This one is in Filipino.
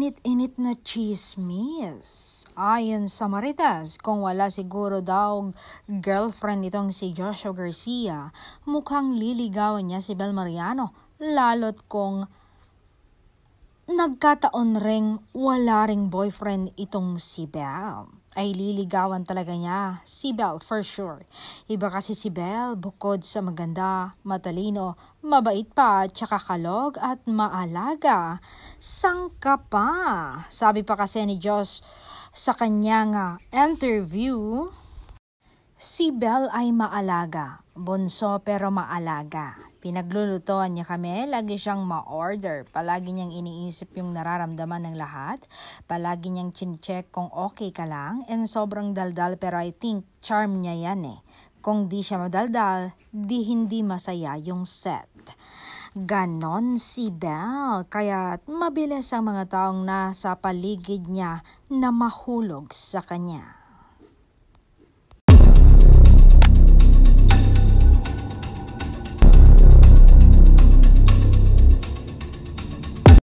Mainit-init na chismis. Ayon sa Marites, kung wala siguro daw girlfriend itong si Joshua Garcia, mukhang liligawan niya si Bel Mariano, lalo't kung nagkataon ring wala ring boyfriend itong si Bel. Ay liligawan talaga niya si Bel for sure. Iba kasi si Bel, bukod sa maganda, matalino, mabait pa, tsaka kalog at maalaga. Sangka pa. Sabi pa kasi ni Josh sa kanyang interview, si Bel ay maalaga, bunso pero maalaga. Pinaglulutuan niya kami, lagi siyang ma-order. Palagi niyang iniisip yung nararamdaman ng lahat. Palagi niyang chinecheck kung okay ka lang. And sobrang daldal pero I think charm niya yan eh. Kung di siya madaldal, di hindi masaya yung set. Ganon si Bel. Kaya mabilis ang mga taong nasa paligid niya na mahulog sa kanya.